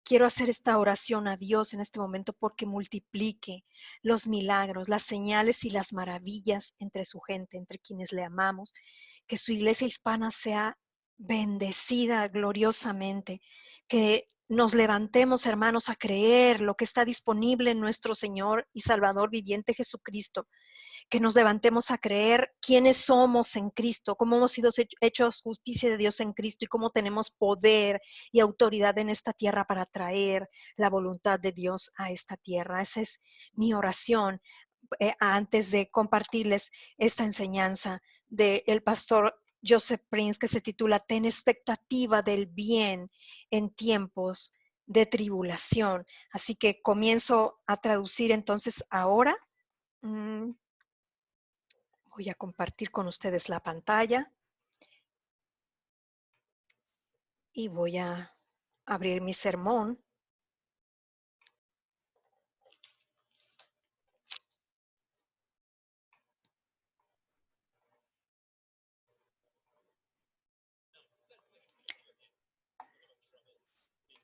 quiero hacer esta oración a Dios en este momento porque multiplique los milagros, las señales y las maravillas entre su gente, entre quienes le amamos, que su iglesia hispana sea bendecida gloriosamente, que nos levantemos, hermanos, a creer lo que está disponible en nuestro Señor y Salvador viviente Jesucristo, que nos levantemos a creer quiénes somos en Cristo, cómo hemos sido hechos justicia de Dios en Cristo y cómo tenemos poder y autoridad en esta tierra para traer la voluntad de Dios a esta tierra. Esa es mi oración antes de compartirles esta enseñanza del pastor Joseph Prince, que se titula Ten expectativa del bien en tiempos de tribulación. Así que comienzo a traducir entonces ahora. Voy a compartir con ustedes la pantalla y voy a abrir mi sermón.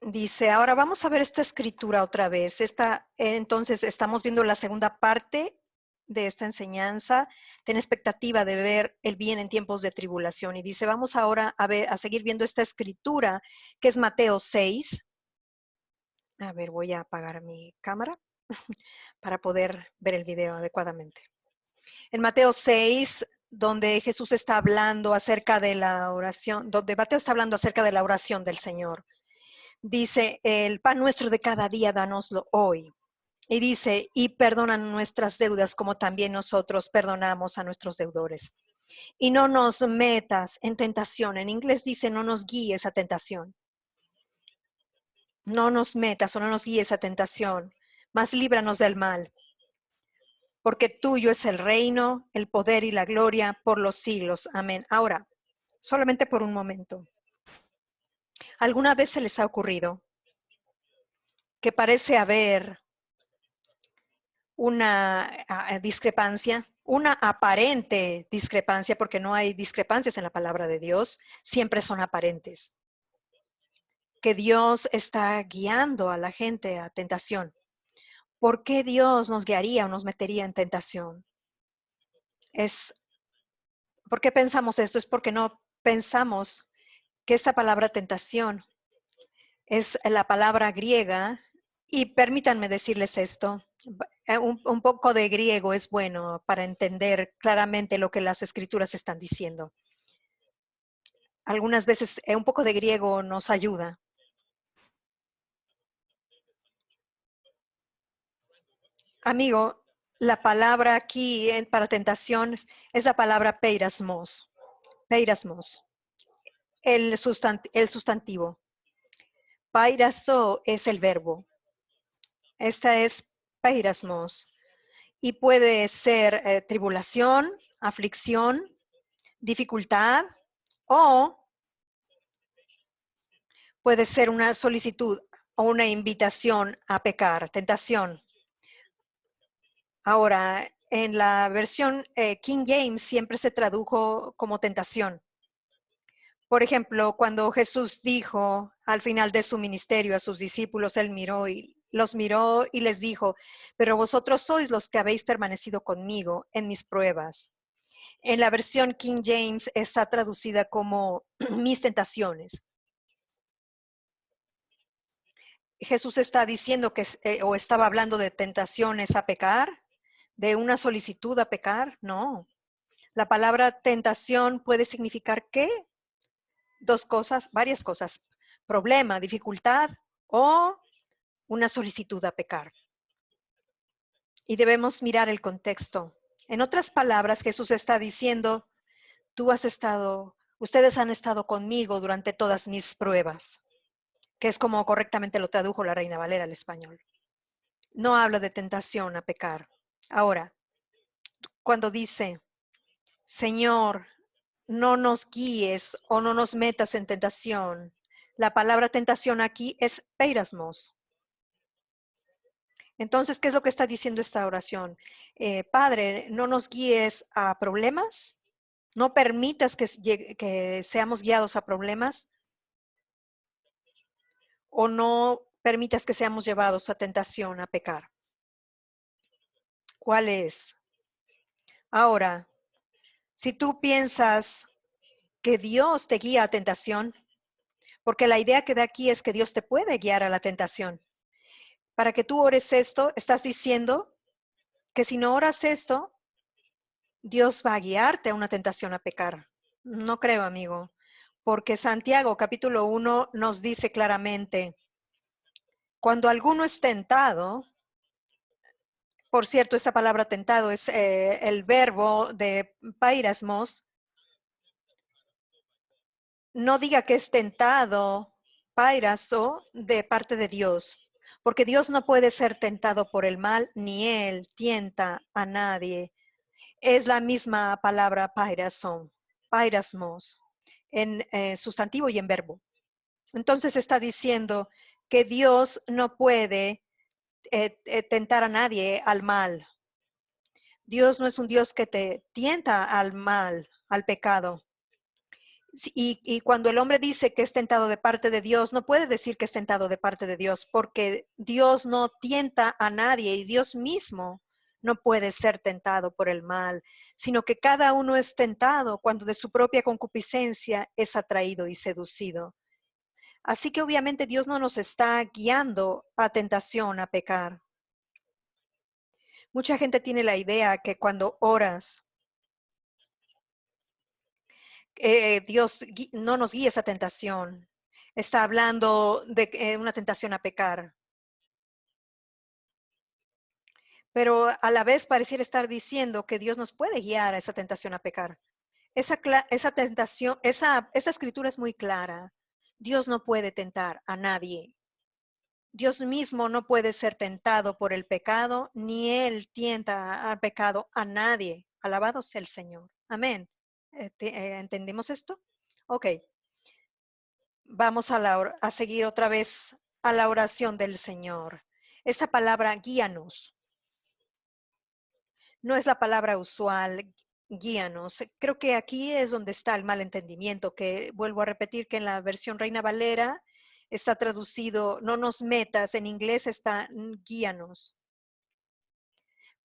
Dice, ahora vamos a ver esta escritura otra vez. Entonces, estamos viendo la segunda parte de esta enseñanza. Ten expectativa de ver el bien en tiempos de tribulación. Y dice, vamos ahora a seguir viendo esta escritura, que es Mateo 6. A ver, voy a apagar mi cámara para poder ver el video adecuadamente. En Mateo 6, donde Jesús está hablando acerca de la oración, donde Mateo está hablando acerca de la oración del Señor. Dice, el pan nuestro de cada día, dánoslo hoy. Y dice, y perdona nuestras deudas como también nosotros perdonamos a nuestros deudores. Y no nos metas en tentación. En inglés dice, no nos guíes a tentación. No nos metas o no nos guíes a tentación, mas líbranos del mal. Porque tuyo es el reino, el poder y la gloria por los siglos. Amén. Ahora, solamente por un momento. ¿Alguna vez se les ha ocurrido que parece haber una discrepancia, una aparente discrepancia, porque no hay discrepancias en la palabra de Dios, siempre son aparentes? Que Dios está guiando a la gente a tentación. ¿Por qué Dios nos guiaría o nos metería en tentación? ¿Por qué pensamos esto? Es porque no pensamos que esta palabra tentación es la palabra griega, y permítanme decirles esto, un poco de griego es bueno para entender claramente lo que las escrituras están diciendo. Algunas veces un poco de griego nos ayuda. Amigo, la palabra aquí para tentación es la palabra peirasmos. Peirasmos, el sustantivo. Pairazo es el verbo. Esta es peirasmos. Y puede ser tribulación, aflicción, dificultad, o puede ser una solicitud o una invitación a pecar, tentación. Ahora, en la versión King James siempre se tradujo como tentación. Por ejemplo, cuando Jesús dijo al final de su ministerio a sus discípulos, él los miró y les dijo, pero vosotros sois los que habéis permanecido conmigo en mis pruebas. En la versión King James está traducida como mis tentaciones. Jesús está diciendo que, o estaba hablando de tentaciones a pecar, de una solicitud a pecar. No. La palabra tentación puede significar ¿qué? Dos cosas, varias cosas. Problema, dificultad o una solicitud a pecar. Y debemos mirar el contexto. En otras palabras, Jesús está diciendo, ustedes han estado conmigo durante todas mis pruebas, que es como correctamente lo tradujo la Reina Valera al español. No habla de tentación a pecar. Ahora, cuando dice, Señor, no nos guíes o no nos metas en tentación, la palabra tentación aquí es peirasmos. Entonces, ¿qué es lo que está diciendo esta oración? Padre, no nos guíes a problemas, no permitas que seamos guiados a problemas, o no permitas que seamos llevados a tentación, a pecar? ¿Cuál es? Ahora, si tú piensas que Dios te guía a tentación, porque la idea que da aquí es que Dios te puede guiar a la tentación. Para que tú ores esto, estás diciendo que si no oras esto, Dios va a guiarte a una tentación a pecar. No creo, amigo, porque Santiago capítulo 1 nos dice claramente, cuando alguno es tentado, por cierto, esa palabra tentado es el verbo de pairasmos, no diga que es tentado, pairaso, de parte de Dios, porque Dios no puede ser tentado por el mal, ni Él tienta a nadie. Es la misma palabra pairason, pairasmos, en sustantivo y en verbo. Entonces está diciendo que Dios no puede tentar a nadie al mal. Dios no es un Dios que te tienta al mal, al pecado. Y cuando el hombre dice que es tentado de parte de Dios, no puede decir que es tentado de parte de Dios, porque Dios no tienta a nadie y Dios mismo no puede ser tentado por el mal, sino que cada uno es tentado cuando de su propia concupiscencia es atraído y seducido. Así que obviamente Dios no nos está guiando a tentación, a pecar. Mucha gente tiene la idea que cuando oras, Dios no nos guía esa tentación. Está hablando de una tentación a pecar. Pero a la vez pareciera estar diciendo que Dios nos puede guiar a esa tentación a pecar. Esa tentación, esa escritura es muy clara. Dios no puede tentar a nadie. Dios mismo no puede ser tentado por el pecado, ni Él tienta al pecado a nadie. Alabado sea el Señor. Amén. ¿Entendemos esto? Ok. Vamos a seguir otra vez a la oración del Señor. Esa palabra guíanos no es la palabra usual, guíanos. Creo que aquí es donde está el malentendimiento, que vuelvo a repetir que en la versión Reina Valera está traducido, no nos metas, en inglés está guíanos.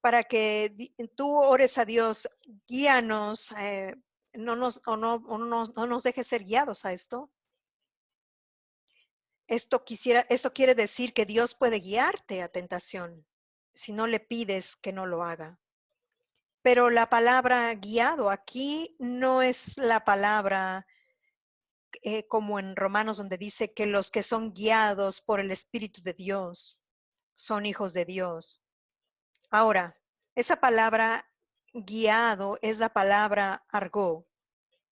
Para que tú ores a Dios, guíanos, no nos dejes ser guiados a esto. Esto quiere decir que Dios puede guiarte a tentación si no le pides que no lo haga. Pero la palabra guiado aquí no es la palabra como en Romanos donde dice que los que son guiados por el Espíritu de Dios son hijos de Dios. Ahora, esa palabra guiado es la palabra argó.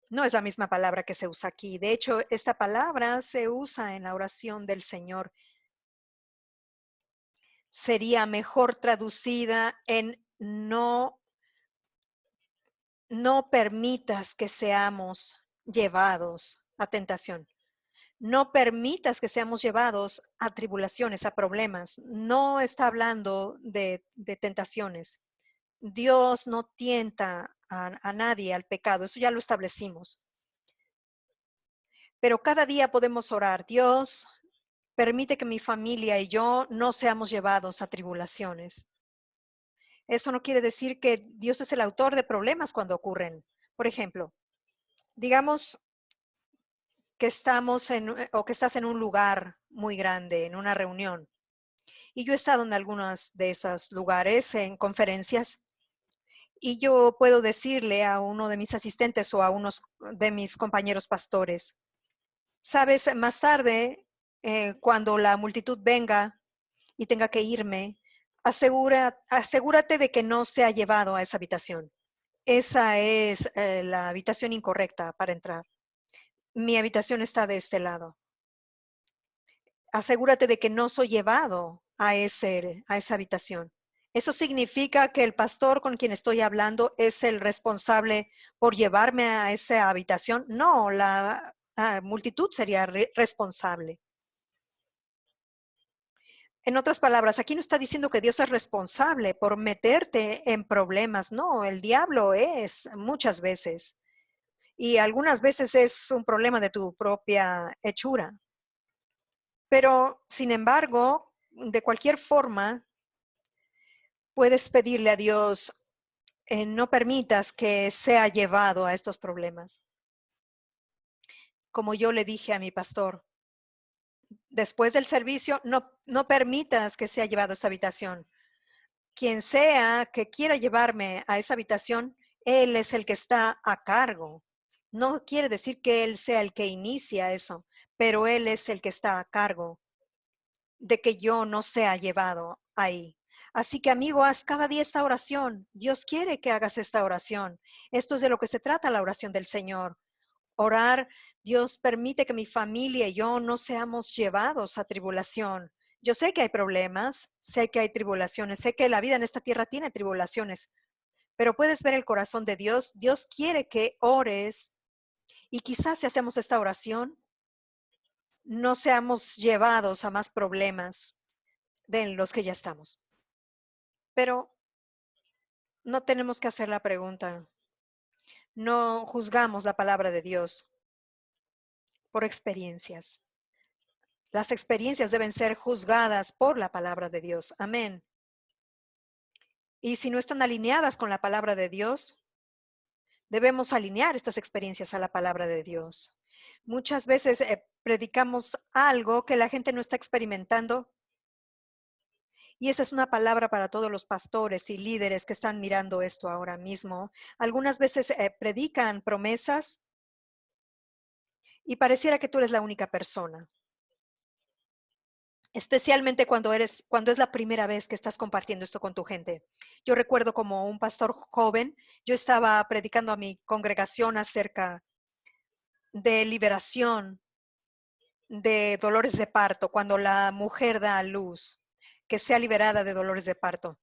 No es la misma palabra que se usa aquí. De hecho, esta palabra se usa en la oración del Señor. Sería mejor traducida en no permitas que seamos llevados a tentación. No permitas que seamos llevados a tribulaciones, a problemas. No está hablando de tentaciones. Dios no tienta a nadie al pecado. Eso ya lo establecimos. Pero cada día podemos orar. Dios, permite que mi familia y yo no seamos llevados a tribulaciones. Eso no quiere decir que Dios es el autor de problemas cuando ocurren. Por ejemplo, digamos que o que estás en un lugar muy grande, en una reunión. Y yo he estado en algunos de esos lugares, en conferencias, y yo puedo decirle a uno de mis asistentes o a unos de mis compañeros pastores, sabes, más tarde, cuando la multitud venga y tenga que irme, asegúrate de que no sea llevado a esa habitación. Esa es la habitación incorrecta para entrar. Mi habitación está de este lado. Asegúrate de que no soy llevado a esa habitación. ¿Eso significa que el pastor con quien estoy hablando es el responsable por llevarme a esa habitación? No, la multitud sería responsable. En otras palabras, aquí no está diciendo que Dios es responsable por meterte en problemas. No, el diablo es muchas veces. Y algunas veces es un problema de tu propia hechura. Pero, sin embargo, de cualquier forma, puedes pedirle a Dios, no permitas que sea llevado a estos problemas. Como yo le dije a mi pastor, después del servicio, no permitas que sea llevado a esa habitación. Quien sea que quiera llevarme a esa habitación, él es el que está a cargo. No quiere decir que él sea el que inicia eso, pero él es el que está a cargo de que yo no sea llevado ahí. Así que, amigo, haz cada día esta oración. Dios quiere que hagas esta oración. Esto es de lo que se trata la oración del Señor. Orar, Dios permite que mi familia y yo no seamos llevados a tribulación. Yo sé que hay problemas, sé que hay tribulaciones, sé que la vida en esta tierra tiene tribulaciones, pero puedes ver el corazón de Dios. Dios quiere que ores y quizás si hacemos esta oración, no seamos llevados a más problemas de los que ya estamos. Pero no tenemos que hacer la pregunta. No juzgamos la palabra de Dios por experiencias. Las experiencias deben ser juzgadas por la palabra de Dios. Amén. Y si no están alineadas con la palabra de Dios, debemos alinear estas experiencias a la palabra de Dios. Muchas veces predicamos algo que la gente no está experimentando. Y esa es una palabra para todos los pastores y líderes que están mirando esto ahora mismo. Algunas veces predican promesas y pareciera que tú eres la única persona. Especialmente cuando cuando es la primera vez que estás compartiendo esto con tu gente. Yo recuerdo como un pastor joven, yo estaba predicando a mi congregación acerca de liberación de dolores de parto, cuando la mujer da a luz, que sea liberada de dolores de parto.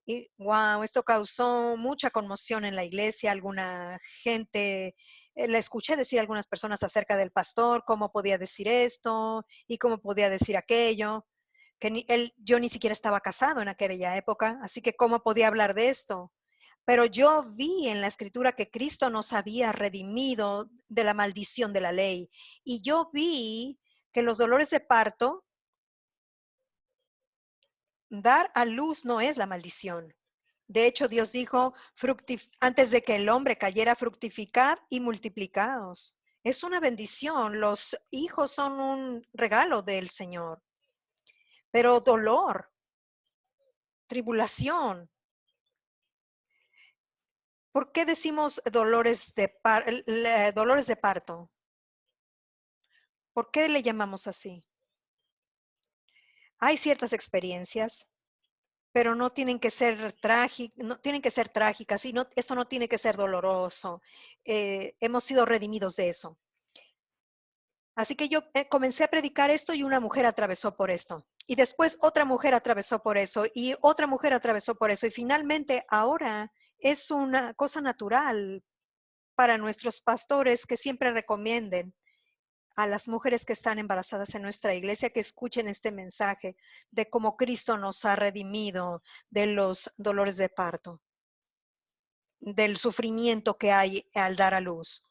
Y wow, esto causó mucha conmoción en la iglesia. Alguna gente, le escuché decir a algunas personas acerca del pastor, cómo podía decir esto y cómo podía decir aquello, que yo ni siquiera estaba casado en aquella época, así que cómo podía hablar de esto. Pero yo vi en la escritura que Cristo nos había redimido de la maldición de la ley. Y yo vi que los dolores de parto, dar a luz no es la maldición. De hecho, Dios dijo, antes de que el hombre cayera, fructificad y multiplicaos. Es una bendición. Los hijos son un regalo del Señor. Pero dolor, tribulación. ¿Por qué decimos dolores de parto? ¿Por qué le llamamos así? Hay ciertas experiencias, pero no tienen que ser no tienen que ser trágicas y esto no tiene que ser doloroso. Hemos sido redimidos de eso. Así que yo comencé a predicar esto y una mujer atravesó por esto. Y después otra mujer atravesó por eso y otra mujer atravesó por eso. Y finalmente ahora es una cosa natural para nuestros pastores que siempre recomienden a las mujeres que están embarazadas en nuestra iglesia que escuchen este mensaje de cómo Cristo nos ha redimido de los dolores de parto, del sufrimiento que hay al dar a luz.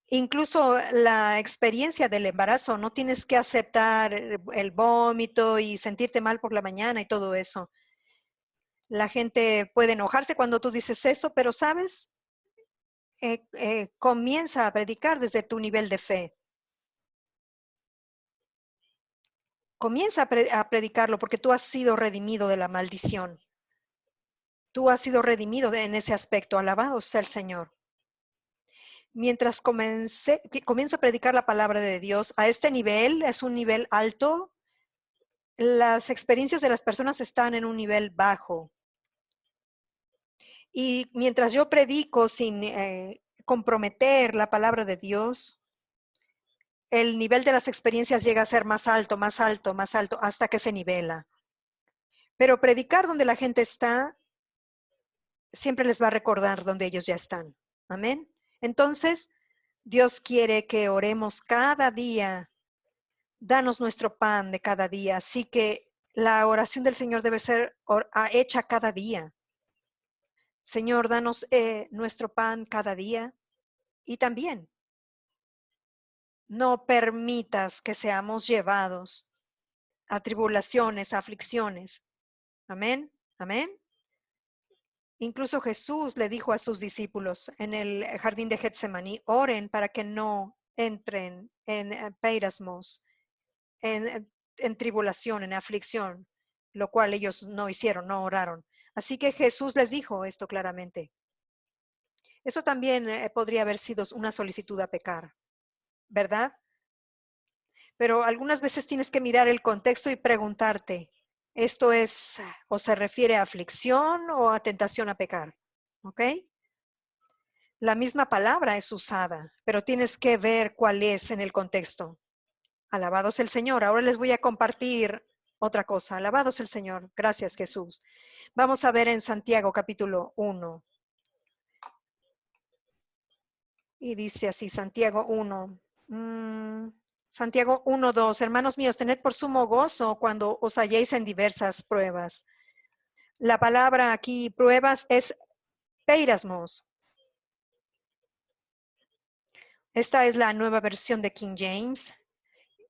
Incluso la experiencia del embarazo, no tienes que aceptar el vómito y sentirte mal por la mañana y todo eso. La gente puede enojarse cuando tú dices eso, pero sabes, comienza a predicar desde tu nivel de fe. Comienza a predicarlo porque tú has sido redimido de la maldición. Tú has sido redimido en ese aspecto. Alabado sea el Señor. Mientras comienzo a predicar la palabra de Dios a este nivel, es un nivel alto, las experiencias de las personas están en un nivel bajo. Y mientras yo predico sin comprometer la palabra de Dios, el nivel de las experiencias llega a ser más alto, más alto, más alto, hasta que se nivela. Pero predicar donde la gente está, siempre les va a recordar donde ellos ya están. Amén. Entonces, Dios quiere que oremos cada día. Danos nuestro pan de cada día. Así que la oración del Señor debe ser hecha cada día. Señor, danos nuestro pan cada día. Y también No permitas que seamos llevados a tribulaciones, a aflicciones. Amén, amén. Incluso Jesús le dijo a sus discípulos en el jardín de Getsemaní, oren para que no entren en peirasmos, en tribulación, en aflicción, lo cual ellos no hicieron, no oraron. Así que Jesús les dijo esto claramente. Eso también podría haber sido una solicitud a pecar, ¿verdad? Pero algunas veces tienes que mirar el contexto y preguntarte, ¿esto es o se refiere a aflicción o a tentación a pecar? ¿Ok? La misma palabra es usada, pero tienes que ver cuál es en el contexto. Alabados el Señor. Ahora les voy a compartir otra cosa. Alabados el Señor. Gracias, Jesús. Vamos a ver en Santiago capítulo 1. Y dice así, Santiago 1. Santiago 1:2. Hermanos míos, tened por sumo gozo cuando os halléis en diversas pruebas. La palabra aquí, pruebas, es peirasmos. Esta es la nueva versión de King James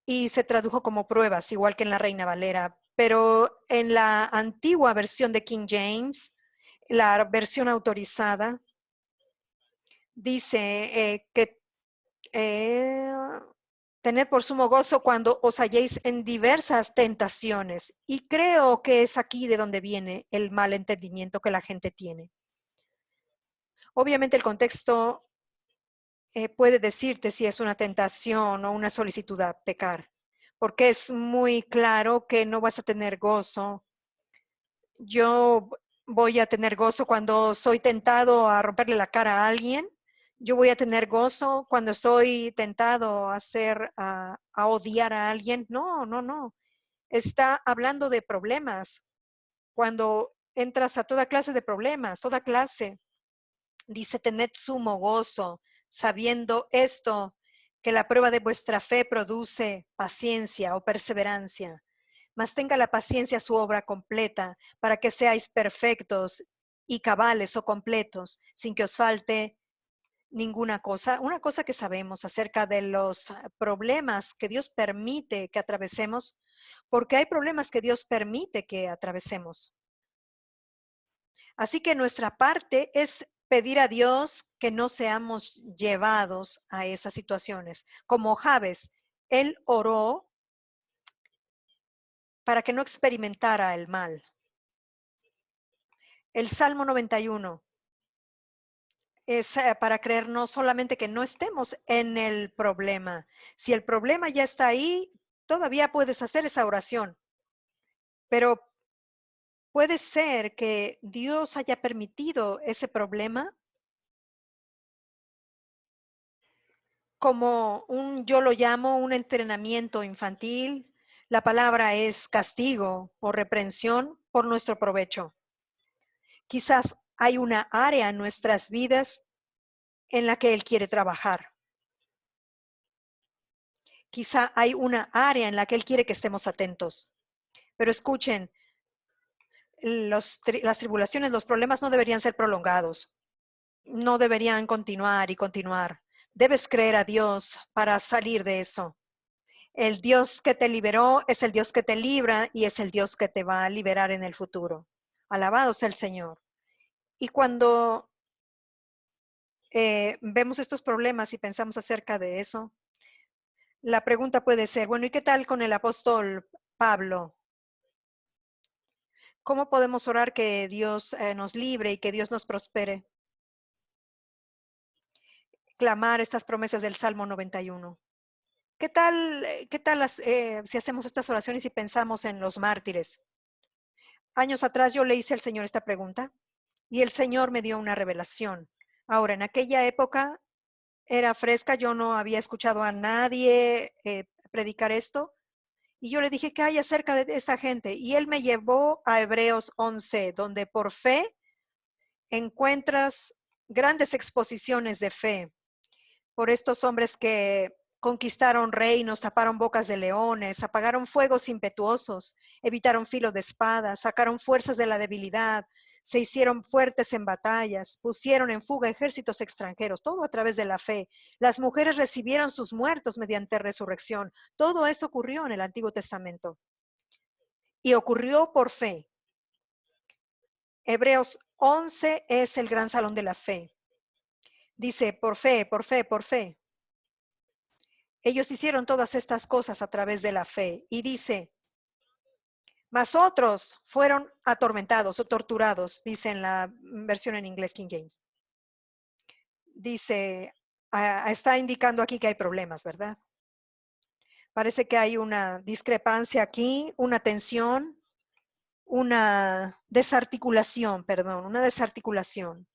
y se tradujo como pruebas, igual que en la Reina Valera. Pero en la antigua versión de King James, la versión autorizada, dice que tened por sumo gozo cuando os halléis en diversas tentaciones. Y creo que es aquí de donde viene el mal entendimiento que la gente tiene. Obviamente el contexto puede decirte si es una tentación o una solicitud a pecar, porque es muy claro que no vas a tener gozo. Yo voy a tener gozo cuando soy tentado a romperle la cara a alguien. Yo voy a tener gozo cuando estoy tentado a odiar a alguien. No, no, no. Está hablando de problemas. Cuando entras a toda clase de problemas, toda clase, dice, tened sumo gozo, sabiendo esto, que la prueba de vuestra fe produce paciencia o perseverancia. Mas tenga la paciencia su obra completa, para que seáis perfectos y cabales o completos, sin que os falte ninguna cosa. Una cosa que sabemos acerca de los problemas que Dios permite que atravesemos, porque hay problemas que Dios permite que atravesemos. Así que nuestra parte es pedir a Dios que no seamos llevados a esas situaciones. Como Jabes, él oró para que no experimentara el mal. El Salmo 91 es para creer no solamente que no estemos en el problema. Si el problema ya está ahí, todavía puedes hacer esa oración. Pero puede ser que Dios haya permitido ese problema como yo lo llamo un entrenamiento infantil. La palabra es castigo o reprensión por nuestro provecho. Quizás hay una área en nuestras vidas en la que Él quiere trabajar. Quizá hay una área en la que Él quiere que estemos atentos. Pero escuchen, las tribulaciones, los problemas no deberían ser prolongados. No deberían continuar y continuar. Debes creer a Dios para salir de eso. El Dios que te liberó es el Dios que te libra y es el Dios que te va a liberar en el futuro. Alabado sea el Señor. Y cuando vemos estos problemas y pensamos acerca de eso, la pregunta puede ser, bueno, ¿y qué tal con el apóstol Pablo? ¿Cómo podemos orar que Dios nos libre y que Dios nos prospere? Clamar estas promesas del Salmo 91. ¿Qué tal si hacemos estas oraciones y pensamos en los mártires? Años atrás yo le hice al Señor esta pregunta y el Señor me dio una revelación. Ahora, en aquella época era fresca, yo no había escuchado a nadie predicar esto. Y yo le dije, ¿qué hay acerca de esta gente? Y él me llevó a Hebreos 11, donde por fe encuentras grandes exposiciones de fe por estos hombres que conquistaron reinos, taparon bocas de leones, apagaron fuegos impetuosos, evitaron filo de espada, sacaron fuerzas de la debilidad, se hicieron fuertes en batallas, pusieron en fuga ejércitos extranjeros, todo a través de la fe. Las mujeres recibieron sus muertos mediante resurrección. Todo esto ocurrió en el Antiguo Testamento y ocurrió por fe. Hebreos 11 es el gran salón de la fe. Dice, por fe, por fe, por fe. Ellos hicieron todas estas cosas a través de la fe. Y dice, mas otros fueron atormentados o torturados, dice en la versión en inglés King James. Dice, está indicando aquí que hay problemas, ¿verdad? Parece que hay una discrepancia aquí, una tensión, una desarticulación, perdón, una desarticulación.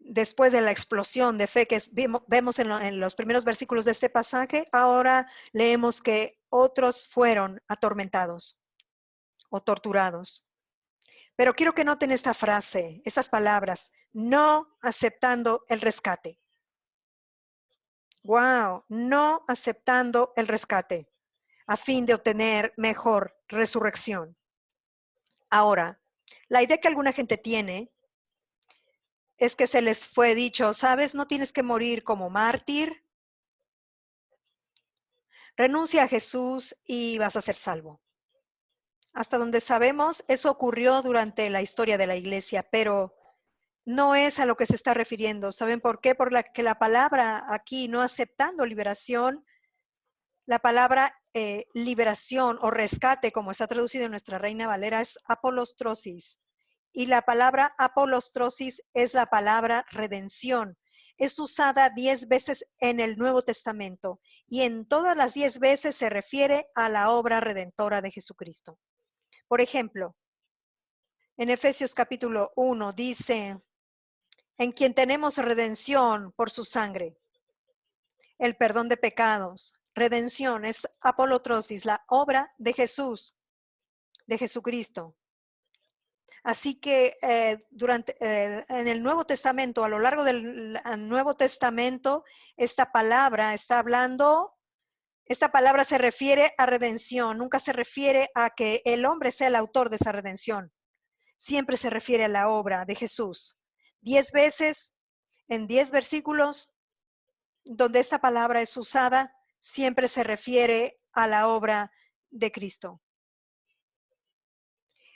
Después de la explosión de fe que vemos en los primeros versículos de este pasaje, ahora leemos que otros fueron atormentados o torturados. Pero quiero que noten esta frase, estas palabras, no aceptando el rescate. Wow, no aceptando el rescate a fin de obtener mejor resurrección. Ahora, la idea que alguna gente tiene es que se les fue dicho, ¿sabes? No tienes que morir como mártir. Renuncia a Jesús y vas a ser salvo. Hasta donde sabemos, eso ocurrió durante la historia de la iglesia, pero no es a lo que se está refiriendo. ¿Saben por qué? Porque la palabra aquí, no aceptando liberación, la palabra liberación o rescate, como está traducido en nuestra Reina Valera, es apolostrosis. Y la palabra apolostrosis es la palabra redención. Es usada 10 veces en el Nuevo Testamento y en todas las 10 veces se refiere a la obra redentora de Jesucristo. Por ejemplo, en Efesios capítulo 1 dice, en quien tenemos redención por su sangre, el perdón de pecados. Redención es apolotrosis, la obra de Jesús, de Jesucristo. Así que en el Nuevo Testamento, a lo largo del Nuevo Testamento, esta palabra está hablando, esta palabra se refiere a redención, nunca se refiere a que el hombre sea el autor de esa redención. Siempre se refiere a la obra de Jesús. 10 veces, en 10 versículos, donde esta palabra es usada, siempre se refiere a la obra de Cristo.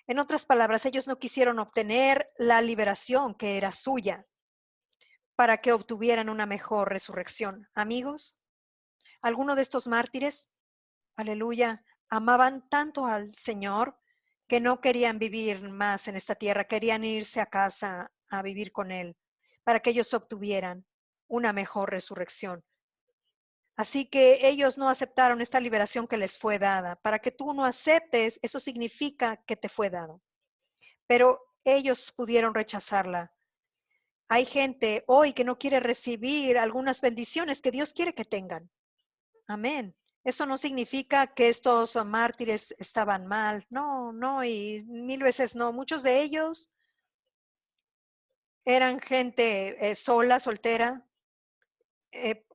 En otras palabras, ellos no quisieron obtener la liberación que era suya para que obtuvieran una mejor resurrección. Amigos, algunos de estos mártires, aleluya, amaban tanto al Señor que no querían vivir más en esta tierra, querían irse a casa a vivir con Él para que ellos obtuvieran una mejor resurrección. Así que ellos no aceptaron esta liberación que les fue dada. Para que tú no aceptes, eso significa que te fue dado. Pero ellos pudieron rechazarla. Hay gente hoy que no quiere recibir algunas bendiciones que Dios quiere que tengan. Amén. Eso no significa que estos mártires estaban mal. No, no, y 1000 veces no. Muchos de ellos eran gente sola, soltera.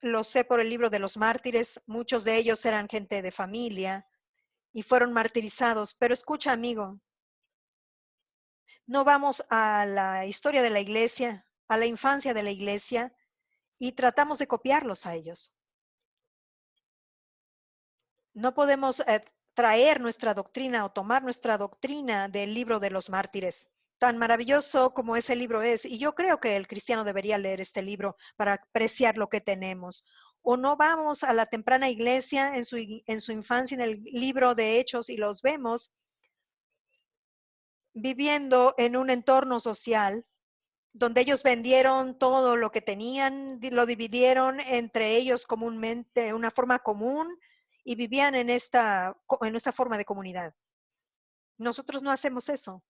Lo sé por el libro de los mártires. Muchos de ellos eran gente de familia y fueron martirizados. Pero escucha, amigo, no vamos a la historia de la iglesia, a la infancia de la iglesia, y tratamos de copiarlos a ellos. No podemos traer nuestra doctrina o tomar nuestra doctrina del libro de los mártires. Tan maravilloso como ese libro es, y yo creo que el cristiano debería leer este libro para apreciar lo que tenemos. O no vamos a la temprana iglesia en su infancia en el libro de Hechos y los vemos viviendo en un entorno social donde ellos vendieron todo lo que tenían, lo dividieron entre ellos comúnmente, una forma común, y vivían en esta forma de comunidad. Nosotros no hacemos eso.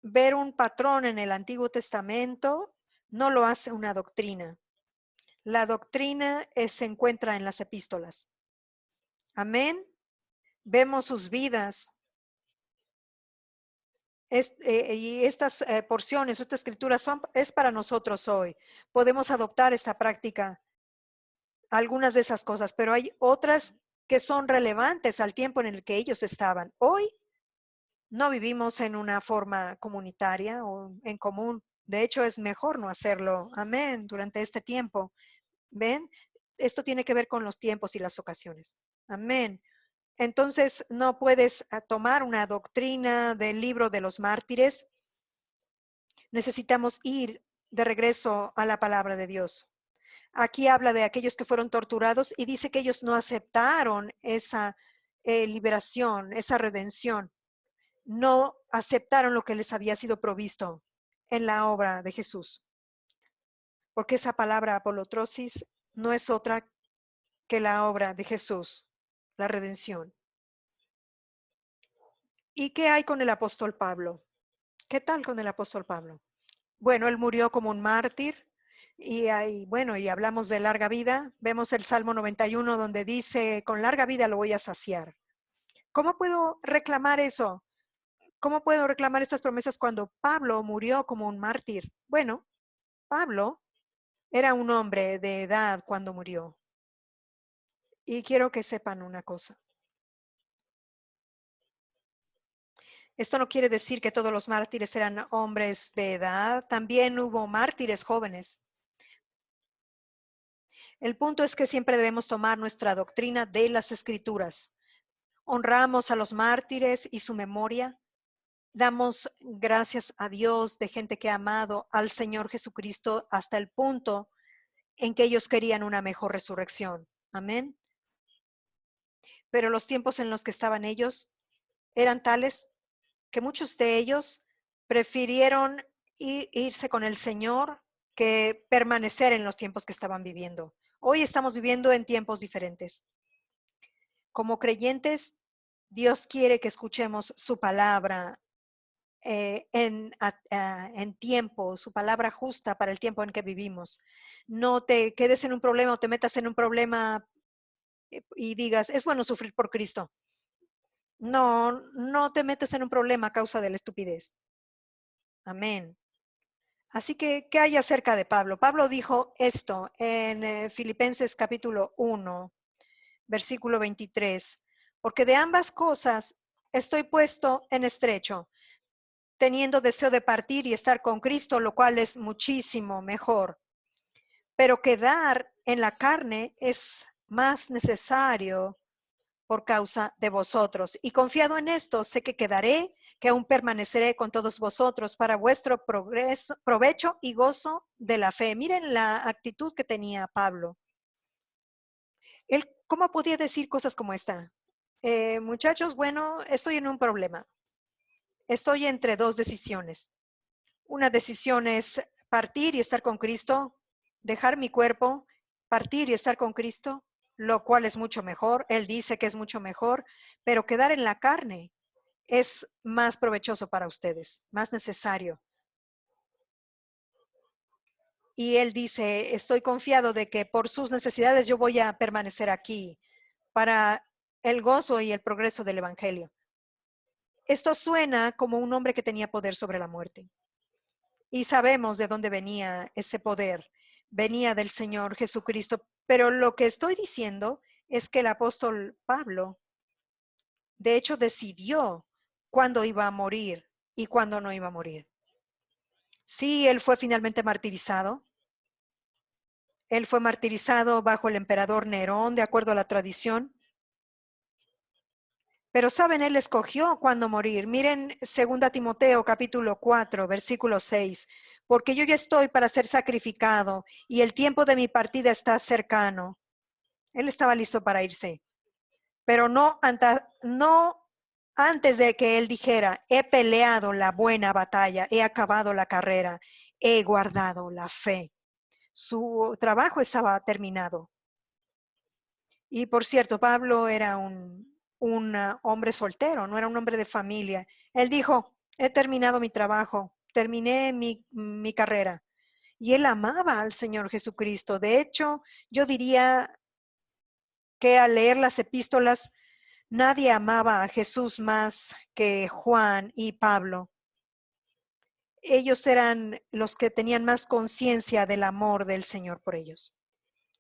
Ver un patrón en el Antiguo Testamento no lo hace una doctrina. La doctrina se encuentra en las epístolas. Amén. Vemos sus vidas. Y estas porciones, esta escritura es para nosotros hoy. Podemos adoptar esta práctica, algunas de esas cosas, pero hay otras que son relevantes al tiempo en el que ellos estaban. Hoy no vivimos en una forma comunitaria o en común. De hecho, es mejor no hacerlo. Amén. Durante este tiempo. ¿Ven? Esto tiene que ver con los tiempos y las ocasiones. Amén. Entonces, no puedes tomar una doctrina del libro de los mártires. Necesitamos ir de regreso a la palabra de Dios. Aquí habla de aquellos que fueron torturados y dice que ellos no aceptaron esa liberación, esa redención. No aceptaron lo que les había sido provisto en la obra de Jesús. Porque esa palabra apolotrosis no es otra que la obra de Jesús, la redención. ¿Y qué hay con el apóstol Pablo? ¿Qué tal con el apóstol Pablo? Bueno, él murió como un mártir y y hablamos de larga vida. Vemos el Salmo 91 donde dice, con larga vida lo voy a saciar. ¿Cómo puedo reclamar eso? ¿Cómo puedo reclamar estas promesas cuando Pablo murió como un mártir? Bueno, Pablo era un hombre de edad cuando murió. Y quiero que sepan una cosa. Esto no quiere decir que todos los mártires eran hombres de edad. También hubo mártires jóvenes. El punto es que siempre debemos tomar nuestra doctrina de las Escrituras. Honramos a los mártires y su memoria. Damos gracias a Dios de gente que ha amado al Señor Jesucristo hasta el punto en que ellos querían una mejor resurrección. Amén. Pero los tiempos en los que estaban ellos eran tales que muchos de ellos prefirieron irse con el Señor que permanecer en los tiempos que estaban viviendo. Hoy estamos viviendo en tiempos diferentes. Como creyentes, Dios quiere que escuchemos su palabra en tiempo, su palabra justa para el tiempo en que vivimos. No te quedes en un problema o te metas en un problema y digas, es bueno sufrir por Cristo. No, no te metes en un problema a causa de la estupidez. Amén. Así que, ¿qué hay acerca de Pablo? Pablo dijo esto en Filipenses capítulo 1, versículo 23, porque de ambas cosas estoy puesto en estrecho, teniendo deseo de partir y estar con Cristo, lo cual es muchísimo mejor. Pero quedar en la carne es más necesario por causa de vosotros. Y confiado en esto, sé que quedaré, que aún permaneceré con todos vosotros para vuestro provecho y gozo de la fe. Miren la actitud que tenía Pablo. Él, ¿cómo podía decir cosas como esta? Muchachos, bueno, estoy en un problema. Estoy entre dos decisiones. Una decisión es partir y estar con Cristo, dejar mi cuerpo, partir y estar con Cristo, lo cual es mucho mejor. Él dice que es mucho mejor, pero quedar en la carne es más provechoso para ustedes, más necesario. Y él dice, estoy confiado de que por sus necesidades yo voy a permanecer aquí para el gozo y el progreso del Evangelio. Esto suena como un hombre que tenía poder sobre la muerte. Y sabemos de dónde venía ese poder. Venía del Señor Jesucristo. Pero lo que estoy diciendo es que el apóstol Pablo, de hecho, decidió cuándo iba a morir y cuándo no iba a morir. Sí, él fue finalmente martirizado. Él fue martirizado bajo el emperador Nerón, de acuerdo a la tradición. Pero saben, él escogió cuándo morir. Miren 2 Timoteo capítulo 4, versículo 6. Porque yo ya estoy para ser sacrificado y el tiempo de mi partida está cercano. Él estaba listo para irse. Pero no antes de que él dijera, he peleado la buena batalla, he acabado la carrera, he guardado la fe. Su trabajo estaba terminado. Y por cierto, Pablo era un hombre soltero, no era un hombre de familia. Él dijo, he terminado mi trabajo, terminé mi carrera. Y él amaba al Señor Jesucristo. De hecho, yo diría que al leer las epístolas, nadie amaba a Jesús más que Juan y Pablo. Ellos eran los que tenían más conciencia del amor del Señor por ellos.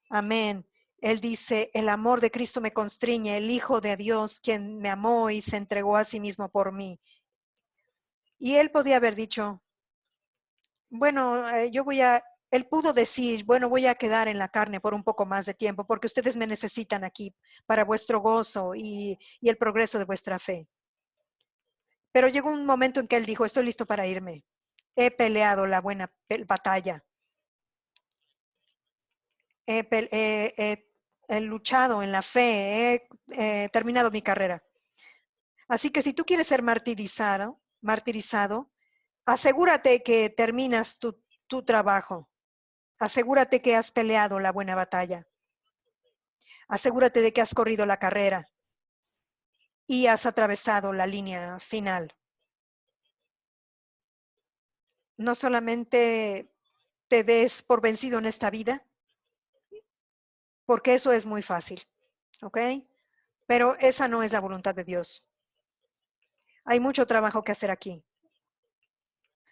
Amén. Él dice, el amor de Cristo me constriñe, el Hijo de Dios, quien me amó y se entregó a sí mismo por mí. Y él podía haber dicho, bueno, él pudo decir, bueno, voy a quedar en la carne por un poco más de tiempo, porque ustedes me necesitan aquí para vuestro gozo y el progreso de vuestra fe. Pero llegó un momento en que él dijo, estoy listo para irme. He peleado la buena batalla. He luchado en la fe, he terminado mi carrera. Así que si tú quieres ser martirizado, asegúrate que terminas tu trabajo. Asegúrate que has peleado la buena batalla. Asegúrate de que has corrido la carrera y has atravesado la línea final. No solamente te des por vencido en esta vida, porque eso es muy fácil, ¿ok? Pero esa no es la voluntad de Dios. Hay mucho trabajo que hacer aquí.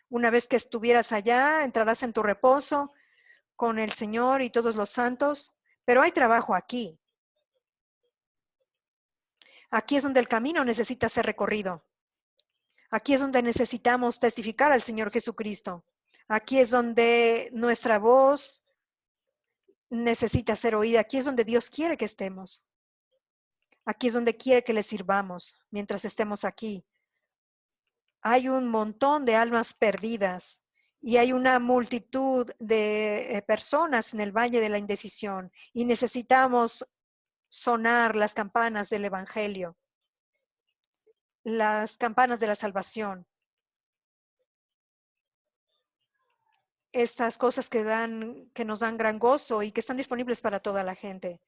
Una vez que estuvieras allá, entrarás en tu reposo con el Señor y todos los santos, pero hay trabajo aquí. Aquí es donde el camino necesita ser recorrido. Aquí es donde necesitamos testificar al Señor Jesucristo. Aquí es donde nuestra voz necesita ser oída. Aquí es donde Dios quiere que estemos. Aquí es donde quiere que le sirvamos mientras estemos aquí. Hay un montón de almas perdidas y hay una multitud de personas en el Valle de la Indecisión y necesitamos sonar las campanas del Evangelio, las campanas de la salvación. Estas cosas que nos dan gran gozo y que están disponibles para toda la gente.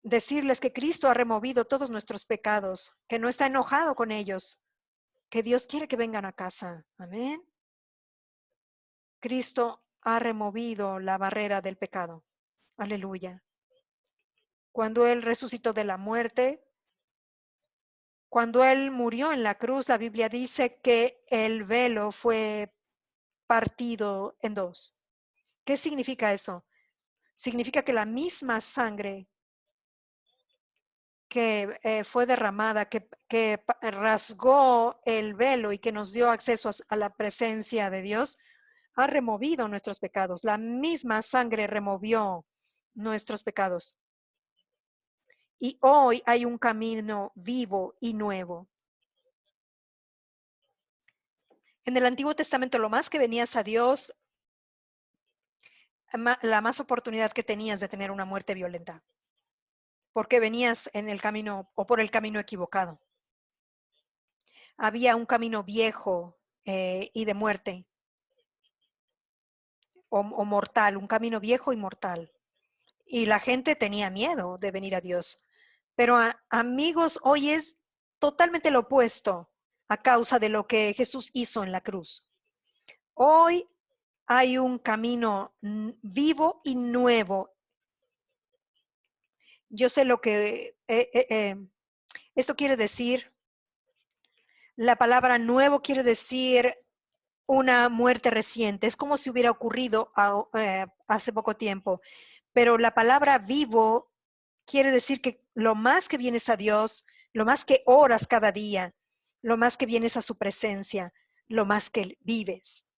Decirles que Cristo ha removido todos nuestros pecados, que no está enojado con ellos, que Dios quiere que vengan a casa. Amén. Cristo ha removido la barrera del pecado. Aleluya. Cuando Él resucitó de la muerte, cuando Él murió en la cruz, la Biblia dice que el velo fue partido en dos. ¿Qué significa eso? Significa que la misma sangre que fue derramada, que rasgó el velo y que nos dio acceso a la presencia de Dios, ha removido nuestros pecados. La misma sangre removió nuestros pecados. Y hoy hay un camino vivo y nuevo. En el Antiguo Testamento, lo más que venías a Dios, la más oportunidad que tenías de tener una muerte violenta, porque venías en el camino o por el camino equivocado. Había un camino viejo y de muerte o mortal, un camino viejo y mortal. Y la gente tenía miedo de venir a Dios. Pero amigos, hoy es totalmente lo opuesto a causa de lo que Jesús hizo en la cruz. Hoy hay un camino vivo y nuevo. Yo sé lo que esto quiere decir. La palabra nuevo quiere decir una muerte reciente. Es como si hubiera ocurrido hace poco tiempo. Pero la palabra vivo quiere decir que lo más que vienes a Dios, lo más que oras cada día, lo más que vienes a su presencia, lo más que vives.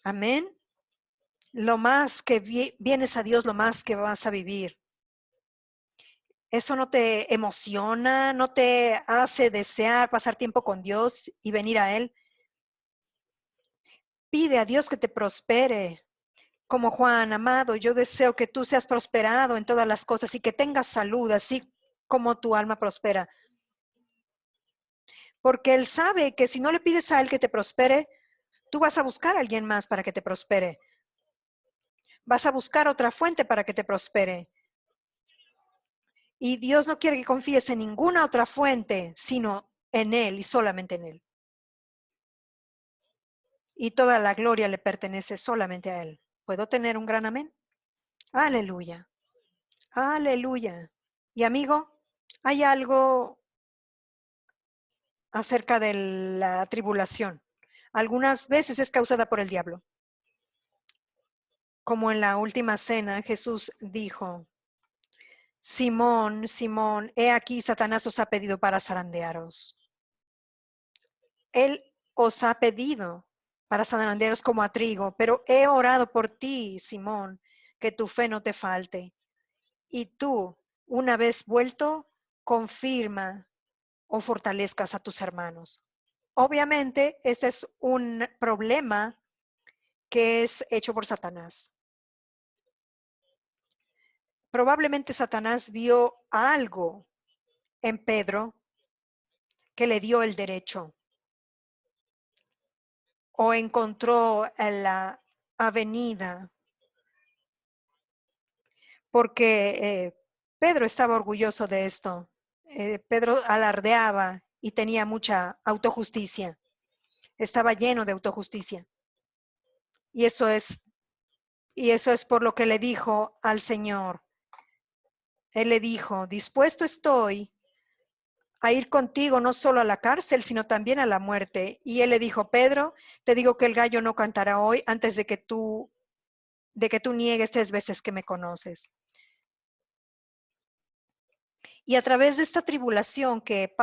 Amén. Lo más que vienes a Dios, lo más que vas a vivir. Eso no te emociona, no te hace desear pasar tiempo con Dios y venir a Él. Pide a Dios que te prospere. Como Juan, amado, yo deseo que tú seas prosperado en todas las cosas y que tengas salud, así como tu alma prospera. Porque Él sabe que si no le pides a Él que te prospere, tú vas a buscar a alguien más para que te prospere. Vas a buscar otra fuente para que te prospere. Y Dios no quiere que confíes en ninguna otra fuente, sino en Él y solamente en Él. Y toda la gloria le pertenece solamente a Él. ¿Puedo tener un gran amén? Aleluya. Aleluya. Y amigo, hay algo acerca de la tribulación. Algunas veces es causada por el diablo. Como en la última cena, Jesús dijo, Simón, Simón, he aquí Satanás os ha pedido para zarandearos. Él os ha pedido para zarandearos como a trigo, pero he orado por ti, Simón, que tu fe no te falte. Y tú, una vez vuelto, confirma o fortalezcas a tus hermanos. Obviamente, este es un problema que es hecho por Satanás. Probablemente Satanás vio algo en Pedro que le dio el derecho o encontró en la avenida porque Pedro estaba orgulloso de esto. Pedro alardeaba y tenía mucha autojusticia. Estaba lleno de autojusticia. Y eso es, y eso es por lo que le dijo al Señor. Él le dijo, dispuesto estoy a ir contigo no solo a la cárcel, sino también a la muerte. Y él le dijo, Pedro, te digo que el gallo no cantará hoy antes de que tú niegues 3 veces que me conoces. Y a través de esta tribulación que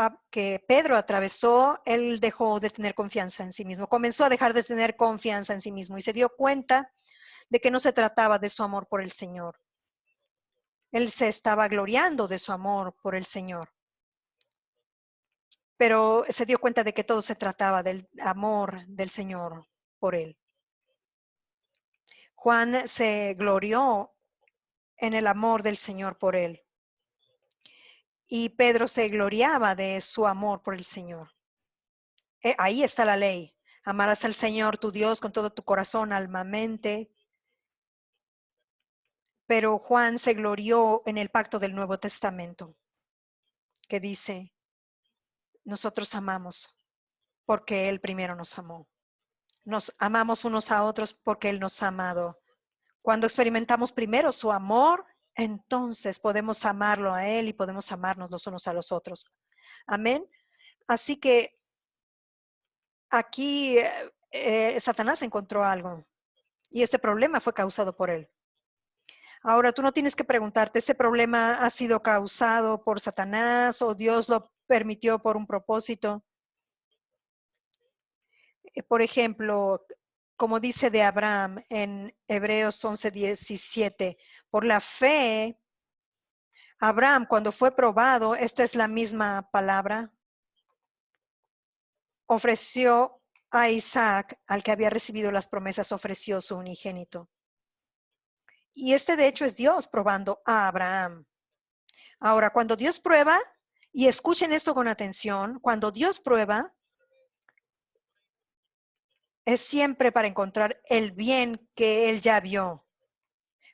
Pedro atravesó, él dejó de tener confianza en sí mismo, comenzó a dejar de tener confianza en sí mismo y se dio cuenta de que no se trataba de su amor por el Señor. Él se estaba gloriando de su amor por el Señor, pero se dio cuenta de que todo se trataba del amor del Señor por él. Juan se glorió en el amor del Señor por él y Pedro se gloriaba de su amor por el Señor. Ahí está la ley. Amarás al Señor tu Dios con todo tu corazón, alma, mente. Pero Juan se glorió en el pacto del Nuevo Testamento, que dice, nosotros amamos porque Él primero nos amó. Nos amamos unos a otros porque Él nos ha amado. Cuando experimentamos primero su amor, entonces podemos amarlo a Él y podemos amarnos los unos a los otros. Amén. Así que aquí Satanás encontró algo y este problema fue causado por él. Ahora, tú no tienes que preguntarte, ¿ese problema ha sido causado por Satanás o Dios lo permitió por un propósito? Por ejemplo, como dice de Abraham en Hebreos 11:17, por la fe, Abraham cuando fue probado, esta es la misma palabra, ofreció a Isaac, al que había recibido las promesas, ofreció su unigénito. Y este de hecho es Dios probando a Abraham. Ahora, cuando Dios prueba, y escuchen esto con atención, cuando Dios prueba, es siempre para encontrar el bien que Él ya vio,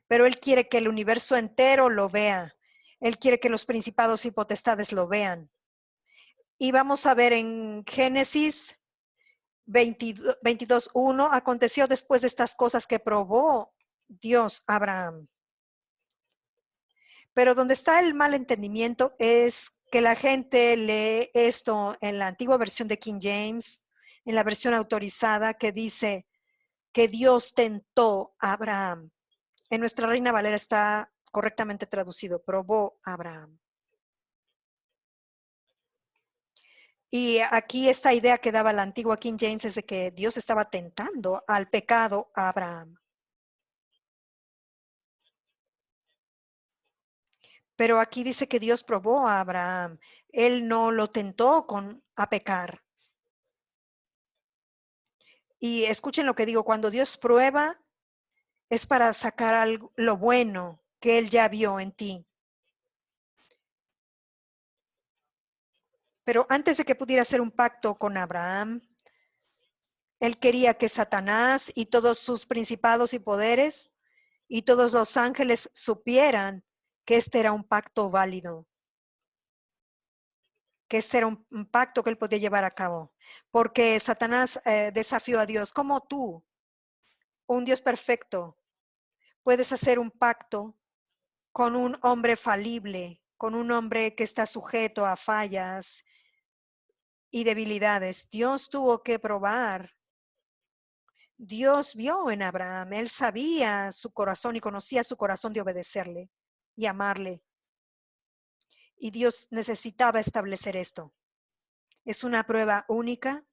pero Él quiere que el universo entero lo vea. Él quiere que los principados y potestades lo vean. Y vamos a ver en Génesis 22:1, aconteció después de estas cosas que probó Dios a Abraham. Pero donde está el mal entendimiento es que la gente lee esto en la antigua versión de King James, en la versión autorizada, que dice que Dios tentó a Abraham. En nuestra Reina Valera está correctamente traducido, probó a Abraham. Y aquí esta idea que daba la antigua King James es de que Dios estaba tentando al pecado a Abraham. Pero aquí dice que Dios probó a Abraham. Él no lo tentó a pecar. Y escuchen lo que digo, cuando Dios prueba es para sacar lo bueno que Él ya vio en ti. Pero antes de que pudiera hacer un pacto con Abraham, Él quería que Satanás y todos sus principados y poderes y todos los ángeles supieran que este era un pacto válido, que este era un pacto que Él podía llevar a cabo. Porque Satanás desafió a Dios, ¿cómo tú, un Dios perfecto, puedes hacer un pacto con un hombre falible, con un hombre que está sujeto a fallas y debilidades? Dios tuvo que probar. Dios vio en Abraham, él sabía su corazón y conocía su corazón de obedecerle y amarle. Y Dios necesitaba establecer esto. Es una prueba única,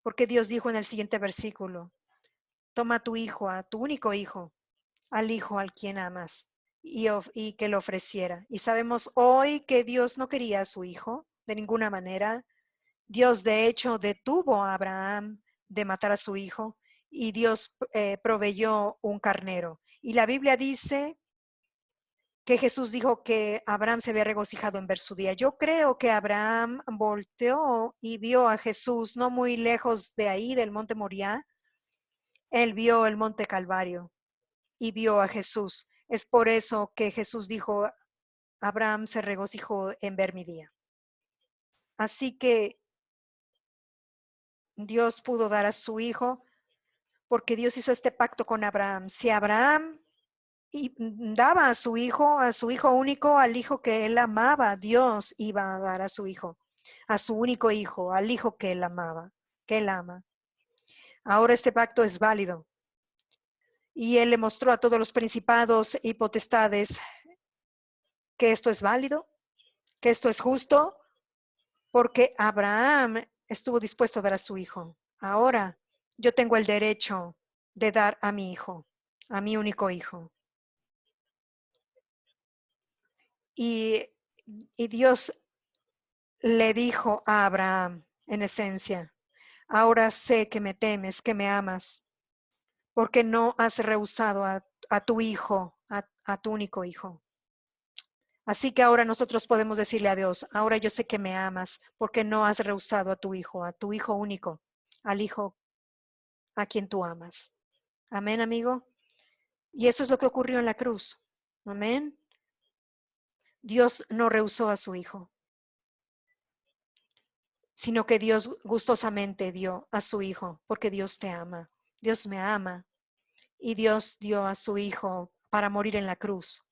porque Dios dijo en el siguiente versículo, toma a tu hijo, a tu único hijo, al hijo al quien amas, y que lo ofreciera. Y sabemos hoy que Dios no quería a su hijo de ninguna manera. Dios, de hecho, detuvo a Abraham de matar a su hijo, y Dios proveyó un carnero. Y la Biblia dice que Jesús dijo que Abraham se había regocijado en ver su día. Yo creo que Abraham volteó y vio a Jesús no muy lejos de ahí, del monte Moriah. Él vio el monte Calvario y vio a Jesús. Es por eso que Jesús dijo, Abraham se regocijó en ver mi día. Así que Dios pudo dar a su hijo porque Dios hizo este pacto con Abraham. Si Abraham daba a su hijo único, al hijo que él amaba, Dios iba a dar a su único hijo, al hijo que él amaba, que él ama. Ahora este pacto es válido. Y él le mostró a todos los principados y potestades que esto es válido, que esto es justo, porque Abraham estuvo dispuesto a dar a su hijo. Ahora yo tengo el derecho de dar a mi hijo, a mi único hijo. Y, y Dios le dijo a Abraham, en esencia, ahora sé que me temes, que me amas, porque no has rehusado a tu hijo, a tu único hijo. Así que ahora nosotros podemos decirle a Dios, ahora yo sé que me amas, porque no has rehusado a tu hijo único, al hijo a quien tú amas. Amén, amigo. Y eso es lo que ocurrió en la cruz. Amén. Dios no rehusó a su hijo, sino que Dios gustosamente dio a su hijo, porque Dios te ama. Dios me ama. Y Dios dio a su hijo para morir en la cruz.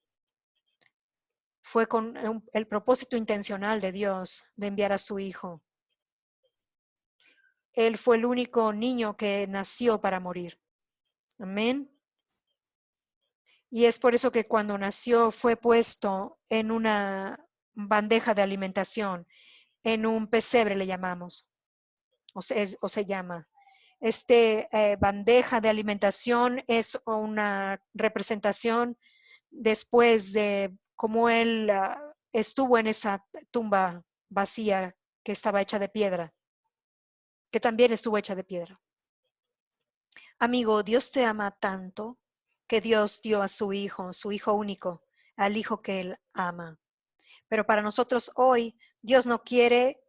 Fue con el propósito intencional de Dios de enviar a su hijo. Él fue el único niño que nació para morir. Amén. Y es por eso que cuando nació fue puesto en una bandeja de alimentación, en un pesebre le llamamos, o se llama. Bandeja de alimentación es una representación después de cómo él estuvo en esa tumba vacía que estaba hecha de piedra, que también estuvo hecha de piedra. Amigo, Dios te ama tanto que Dios dio a su hijo único, al hijo que él ama. Pero para nosotros hoy, Dios no quiere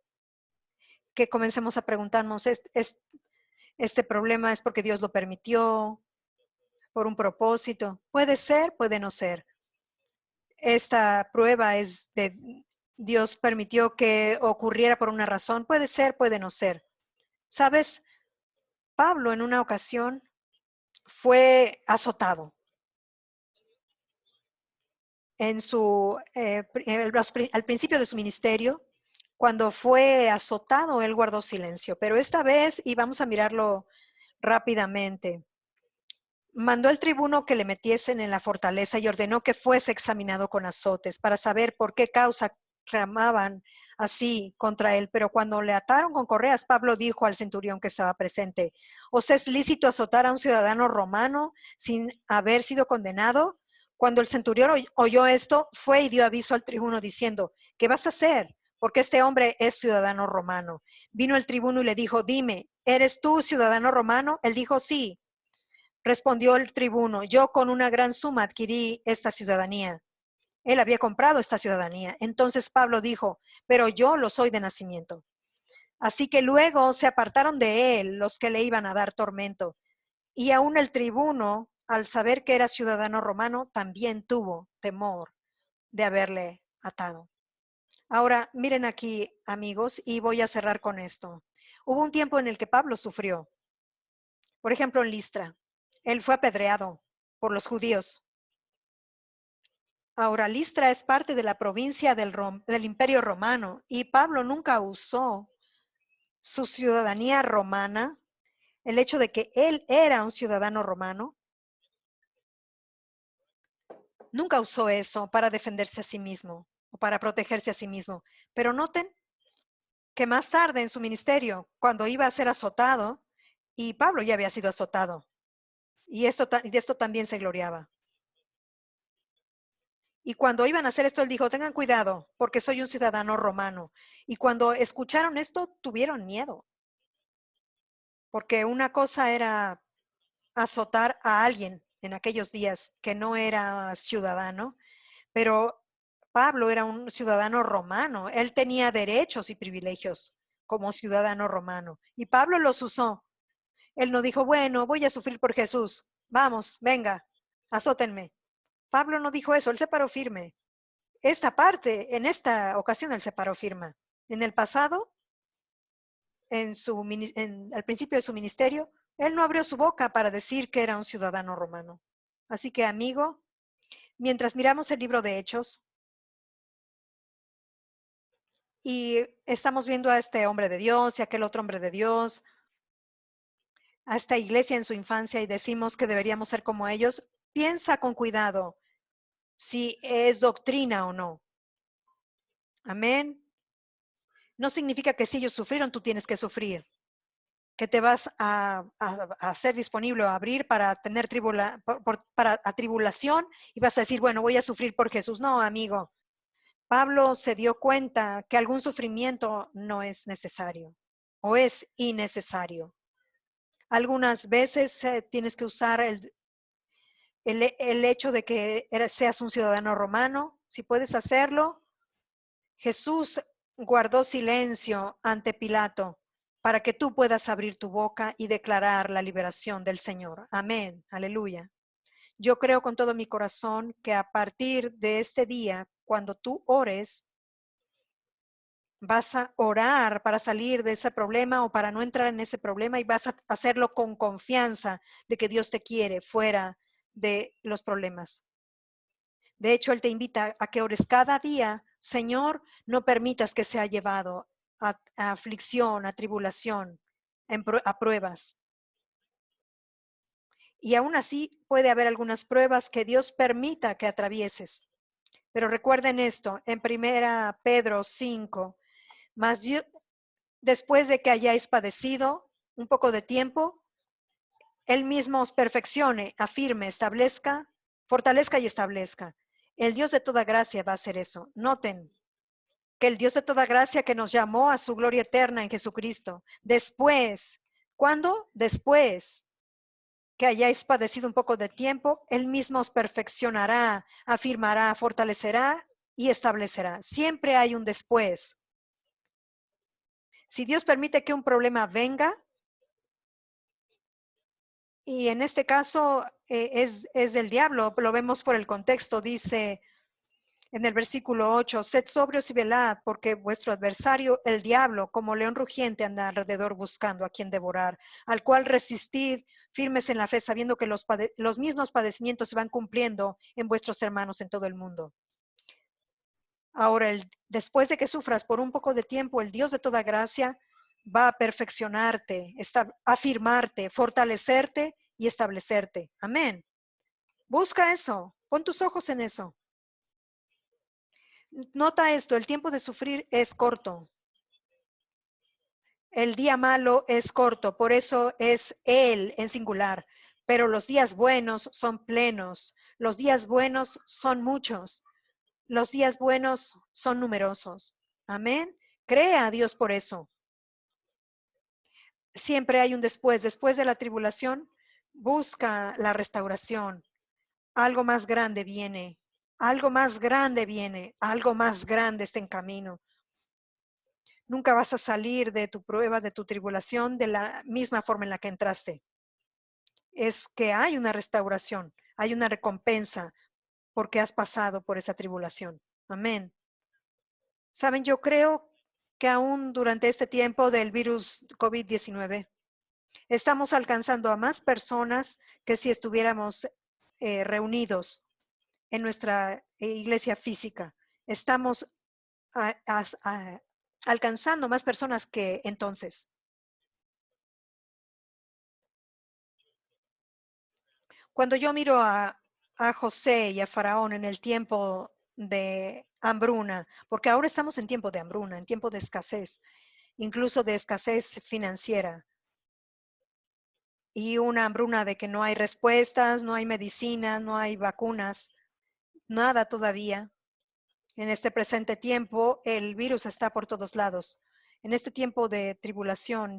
que comencemos a preguntarnos, este problema es porque Dios lo permitió, por un propósito. Puede ser, puede no ser. Esta prueba es de Dios permitió que ocurriera por una razón. Puede ser, puede no ser. ¿Sabes? Pablo en una ocasión fue azotado. Al principio de su ministerio, cuando fue azotado, él guardó silencio. Pero esta vez, y vamos a mirarlo rápidamente, mandó al tribuno que le metiesen en la fortaleza y ordenó que fuese examinado con azotes para saber por qué causa clamaban así contra él. Pero cuando le ataron con correas, Pablo dijo al centurión que estaba presente, ¿os es lícito azotar a un ciudadano romano sin haber sido condenado? Cuando el centurión oyó esto, fue y dio aviso al tribuno diciendo, ¿qué vas a hacer? Porque este hombre es ciudadano romano. Vino el tribuno y le dijo, dime, ¿eres tú ciudadano romano? Él dijo, sí. Respondió el tribuno, yo con una gran suma adquirí esta ciudadanía. Él había comprado esta ciudadanía. Entonces Pablo dijo, pero yo lo soy de nacimiento. Así que luego se apartaron de él los que le iban a dar tormento. Y aún el tribuno, al saber que era ciudadano romano, también tuvo temor de haberle atado. Ahora, miren aquí, amigos, y voy a cerrar con esto. Hubo un tiempo en el que Pablo sufrió. Por ejemplo, en Listra. Él fue apedreado por los judíos. Ahora, Listra es parte de la provincia del Imperio Romano y Pablo nunca usó su ciudadanía romana, el hecho de que él era un ciudadano romano, nunca usó eso para defenderse a sí mismo o o para protegerse a sí mismo. Pero noten que más tarde en su ministerio, cuando iba a ser azotado, y Pablo ya había sido azotado, y de esto también se gloriaba. Y cuando iban a hacer esto, él dijo, tengan cuidado, porque soy un ciudadano romano. Y cuando escucharon esto, tuvieron miedo, porque una cosa era azotar a alguien en aquellos días que no era ciudadano, pero Pablo era un ciudadano romano. Él tenía derechos y privilegios como ciudadano romano. Y Pablo los usó. Él no dijo, bueno, voy a sufrir por Jesús. Vamos, venga, azótenme. Pablo no dijo eso, él se paró firme. Esta parte, en esta ocasión, él se paró firme. En el pasado, al principio de su ministerio, él no abrió su boca para decir que era un ciudadano romano. Así que, amigo, mientras miramos el libro de Hechos y estamos viendo a este hombre de Dios y aquel otro hombre de Dios, a esta iglesia en su infancia y decimos que deberíamos ser como ellos, piensa con cuidado si es doctrina o no. Amén. No significa que si ellos sufrieron, tú tienes que sufrir. Que te vas a ser disponible o a abrir para tener para tribulación y vas a decir, bueno, voy a sufrir por Jesús. No, amigo. Pablo se dio cuenta que algún sufrimiento no es necesario o es innecesario. Algunas veces tienes que usar el hecho de que seas un ciudadano romano. Si puedes hacerlo, Jesús guardó silencio ante Pilato para que tú puedas abrir tu boca y declarar la liberación del Señor. Amén. Aleluya. Yo creo con todo mi corazón que a partir de este día, cuando tú ores, vas a orar para salir de ese problema o para no entrar en ese problema y vas a hacerlo con confianza de que Dios te quiere fuera de los problemas. De hecho, Él te invita a que ores cada día, Señor, no permitas que sea llevado a aflicción, a tribulación, a pruebas. Y aún así puede haber algunas pruebas que Dios permita que atravieses. Pero recuerden esto, en 1 Pedro 5, más después de que hayáis padecido un poco de tiempo, Él mismo os perfeccione, afirme, establezca, fortalezca y establezca. El Dios de toda gracia va a hacer eso. Noten que el Dios de toda gracia que nos llamó a su gloria eterna en Jesucristo, después, ¿cuándo? Después que hayáis padecido un poco de tiempo, Él mismo os perfeccionará, afirmará, fortalecerá y establecerá. Siempre hay un después. Si Dios permite que un problema venga, y en este caso es del diablo, lo vemos por el contexto, dice en el versículo 8, sed sobrios y velad, porque vuestro adversario, el diablo, como león rugiente, anda alrededor buscando a quien devorar, al cual resistid firmes en la fe, sabiendo que los mismos padecimientos se van cumpliendo en vuestros hermanos en todo el mundo. Ahora, después de que sufras por un poco de tiempo, el Dios de toda gracia va a perfeccionarte, afirmarte, fortalecerte y establecerte. Amén. Busca eso, pon tus ojos en eso. Nota esto, el tiempo de sufrir es corto. El día malo es corto, por eso es él en singular. Pero los días buenos son plenos, los días buenos son muchos, los días buenos son numerosos. Amén. Crea a Dios por eso. Siempre hay un después. Después de la tribulación, busca la restauración. Algo más grande viene. Algo más grande viene. Algo más grande está en camino. Nunca vas a salir de tu prueba, de tu tribulación, de la misma forma en la que entraste. Es que hay una restauración, hay una recompensa porque has pasado por esa tribulación. Amén. Saben, yo creo que aún durante este tiempo del virus COVID-19, estamos alcanzando a más personas que si estuviéramos reunidos en nuestra iglesia física. Estamos alcanzando más personas que entonces. Cuando yo miro a José y a Faraón en el tiempo de hambruna, porque ahora estamos en tiempo de hambruna, en tiempo de escasez, incluso de escasez financiera. Y una hambruna de que no hay respuestas, no hay medicinas, no hay vacunas, nada todavía. En este presente tiempo, el virus está por todos lados. En este tiempo de tribulación,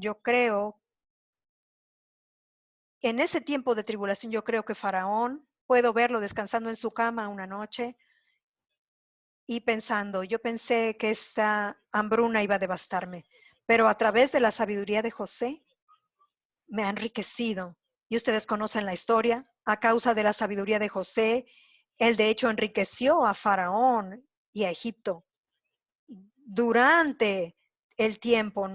en ese tiempo de tribulación, yo creo que Faraón, puedo verlo descansando en su cama una noche y pensando, yo pensé que esta hambruna iba a devastarme, pero a través de la sabiduría de José, me ha enriquecido. Y ustedes conocen la historia. A causa de la sabiduría de José, él de hecho enriqueció a Faraón y a Egipto durante el tiempo,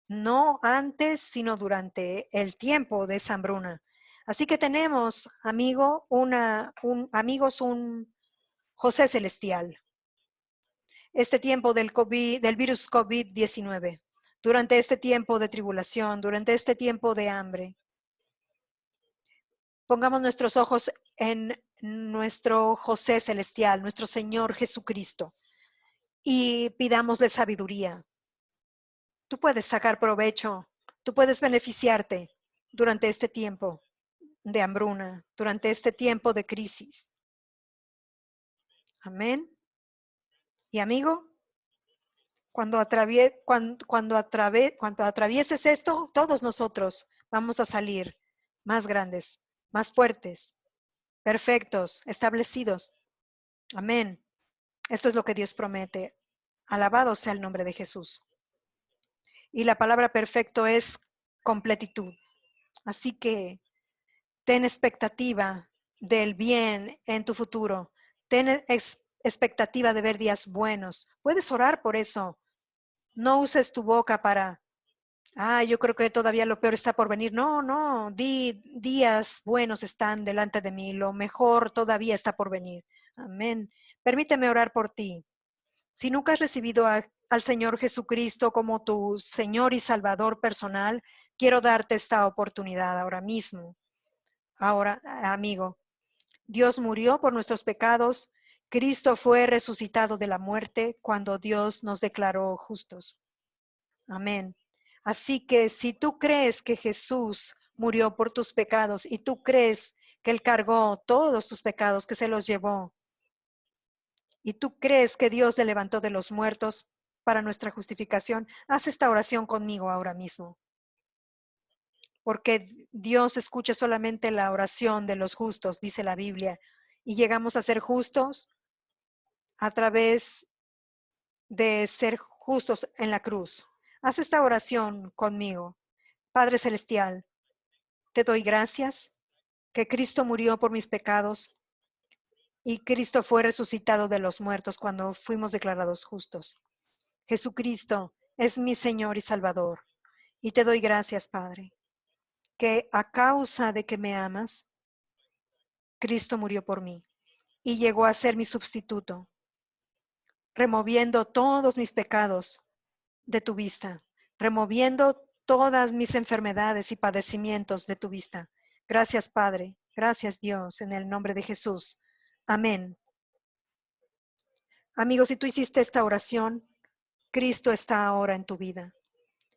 no antes, sino durante el tiempo de esa hambruna. Así que tenemos, amigos, un José celestial. Este tiempo del virus COVID-19, durante este tiempo de tribulación, durante este tiempo de hambre, pongamos nuestros ojos en nuestro José celestial, nuestro Señor Jesucristo, y pidámosle sabiduría. Tú puedes sacar provecho, tú puedes beneficiarte durante este tiempo de hambruna, durante este tiempo de crisis. Amén. Y amigo, cuando atravieses esto, todos nosotros vamos a salir más grandes, más fuertes, perfectos, establecidos. Amén. Esto es lo que Dios promete. Alabado sea el nombre de Jesús. Y la palabra perfecto es completitud. Así que ten expectativa del bien en tu futuro. Ten expectativa de ver días buenos. Puedes orar por eso. No uses tu boca para, yo creo que todavía lo peor está por venir. No, no, días buenos están delante de mí. Lo mejor todavía está por venir. Amén. Permíteme orar por ti. Si nunca has recibido al Señor Jesucristo como tu Señor y Salvador personal, quiero darte esta oportunidad ahora mismo. Ahora, amigo, Dios murió por nuestros pecados. Cristo fue resucitado de la muerte cuando Dios nos declaró justos. Amén. Así que si tú crees que Jesús murió por tus pecados y tú crees que Él cargó todos tus pecados, que se los llevó, y tú crees que Dios le levantó de los muertos para nuestra justificación, haz esta oración conmigo ahora mismo. Porque Dios escucha solamente la oración de los justos, dice la Biblia, y llegamos a ser justos a través de ser justos en la cruz. Haz esta oración conmigo. Padre Celestial, te doy gracias que Cristo murió por mis pecados y Cristo fue resucitado de los muertos cuando fuimos declarados justos. Jesucristo es mi Señor y Salvador. Y te doy gracias, Padre, que a causa de que me amas, Cristo murió por mí y llegó a ser mi sustituto, removiendo todos mis pecados de tu vista, removiendo todas mis enfermedades y padecimientos de tu vista. Gracias, Padre. Gracias, Dios, en el nombre de Jesús. Amén. Amigos, si tú hiciste esta oración, Cristo está ahora en tu vida.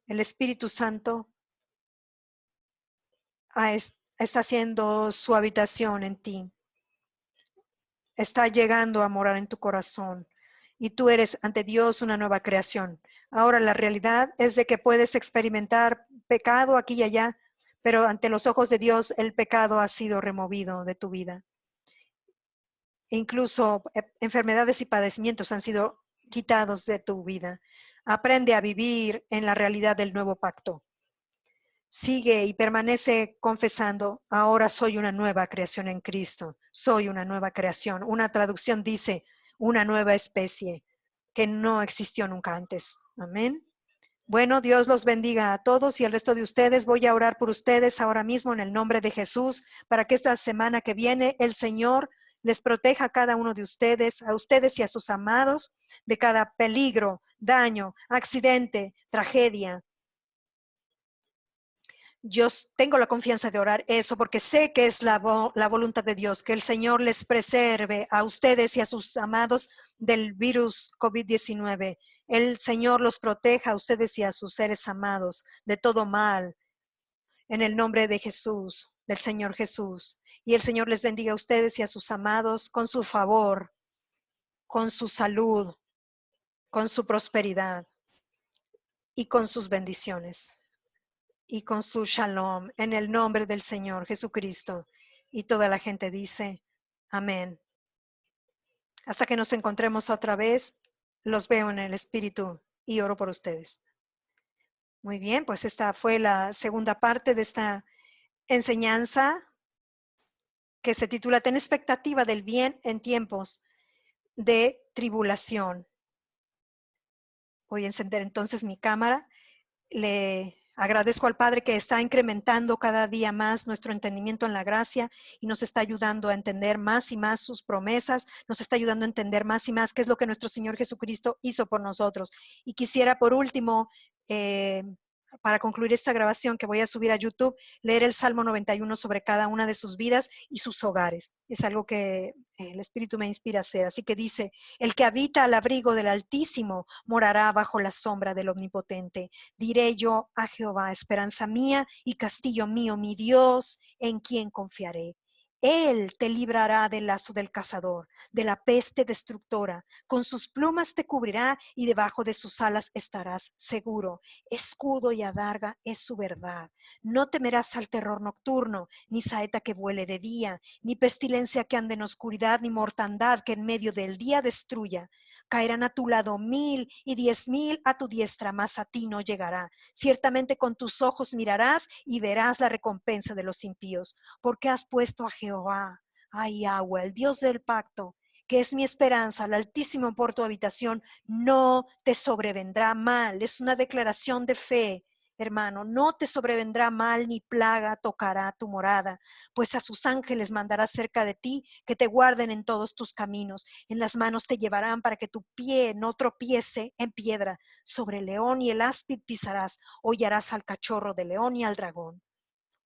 El Espíritu Santo está haciendo su habitación en ti. Está llegando a morar en tu corazón. Y tú eres ante Dios una nueva creación. Ahora la realidad es de que puedes experimentar pecado aquí y allá, pero ante los ojos de Dios el pecado ha sido removido de tu vida. Incluso enfermedades y padecimientos han sido quitados de tu vida. Aprende a vivir en la realidad del nuevo pacto. Sigue y permanece confesando, ahora soy una nueva creación en Cristo, soy una nueva creación. Una traducción dice, una nueva especie que no existió nunca antes. Amén. Bueno, Dios los bendiga a todos y al resto de ustedes. Voy a orar por ustedes ahora mismo en el nombre de Jesús para que esta semana que viene el Señor les proteja a cada uno de ustedes, a ustedes y a sus amados, de cada peligro, daño, accidente, tragedia. Yo tengo la confianza de orar eso porque sé que es la voluntad de Dios, que el Señor les preserve a ustedes y a sus amados del virus COVID-19. El Señor los proteja a ustedes y a sus seres amados de todo mal, en el nombre de Jesús, del Señor Jesús. Y el Señor les bendiga a ustedes y a sus amados con su favor, con su salud, con su prosperidad y con sus bendiciones y con su shalom, en el nombre del Señor Jesucristo. Y toda la gente dice, amén. Hasta que nos encontremos otra vez, los veo en el Espíritu y oro por ustedes. Muy bien, pues esta fue la segunda parte de esta enseñanza que se titula Ten expectativa del bien en tiempos de tribulación. Voy a encender entonces mi cámara. Le agradezco al Padre que está incrementando cada día más nuestro entendimiento en la gracia y nos está ayudando a entender más y más sus promesas, nos está ayudando a entender más y más qué es lo que nuestro Señor Jesucristo hizo por nosotros. Y quisiera por último, para concluir esta grabación que voy a subir a YouTube, leer el Salmo 91 sobre cada una de sus vidas y sus hogares. Es algo que el Espíritu me inspira a hacer. Así que dice, el que habita al abrigo del Altísimo morará bajo la sombra del Omnipotente. Diré yo a Jehová, esperanza mía y castillo mío, mi Dios, en quien confiaré. Él te librará del lazo del cazador, de la peste destructora. Con sus plumas te cubrirá y debajo de sus alas estarás seguro. Escudo y adarga es su verdad. No temerás al terror nocturno, ni saeta que vuele de día, ni pestilencia que ande en oscuridad, ni mortandad que en medio del día destruya. Caerán a tu lado 1000 y 10,000 a tu diestra, mas a ti no llegará. Ciertamente con tus ojos mirarás y verás la recompensa de los impíos, porque has puesto a Jehová, a Yahweh, el Dios del pacto, que es mi esperanza, al Altísimo por tu habitación. No te sobrevendrá mal. Es una declaración de fe, hermano. No te sobrevendrá mal ni plaga tocará tu morada, pues a sus ángeles mandará cerca de ti, que te guarden en todos tus caminos. En las manos te llevarán para que tu pie no tropiece en piedra. Sobre el león y el áspid pisarás, hollarás al cachorro de león y al dragón.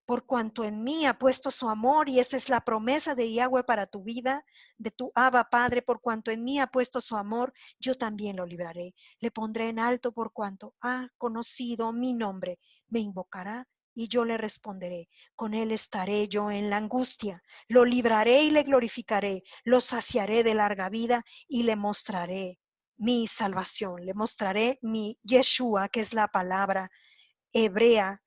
Por cuanto en mí ha puesto su amor, y esa es la promesa de Yahweh para tu vida, de tu Abba Padre, por cuanto en mí ha puesto su amor, yo también lo libraré. Le pondré en alto por cuanto ha conocido mi nombre. Me invocará y yo le responderé. Con él estaré yo en la angustia. Lo libraré y le glorificaré. Lo saciaré de larga vida y le mostraré mi salvación. Le mostraré mi Yeshua, que es la palabra hebrea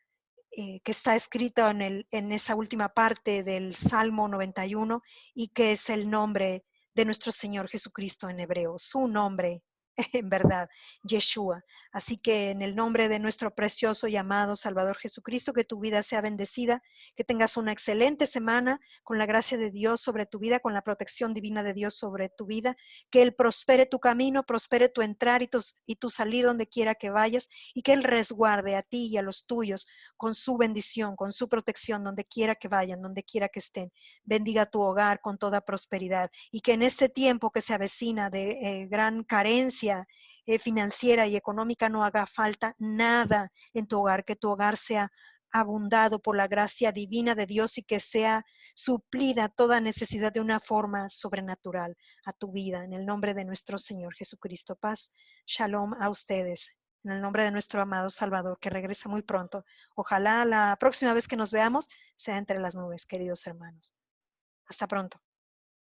que está escrito en esa última parte del Salmo 91 y que es el nombre de nuestro Señor Jesucristo en hebreo, su nombre, en verdad, Yeshua. Así que en el nombre de nuestro precioso y amado Salvador Jesucristo, que tu vida sea bendecida, que tengas una excelente semana con la gracia de Dios sobre tu vida, con la protección divina de Dios sobre tu vida, que Él prospere tu camino, prospere tu entrar y tu salir donde quiera que vayas, y que Él resguarde a ti y a los tuyos con su bendición, con su protección, donde quiera que vayan, donde quiera que estén. Bendiga tu hogar con toda prosperidad, y que en este tiempo que se avecina de gran carencia financiera y económica no haga falta nada en tu hogar, que tu hogar sea abundado por la gracia divina de Dios y que sea suplida toda necesidad de una forma sobrenatural a tu vida. En el nombre de nuestro Señor Jesucristo, paz, shalom a ustedes. En el nombre de nuestro amado Salvador, que regresa muy pronto. Ojalá la próxima vez que nos veamos sea entre las nubes, queridos hermanos. Hasta pronto.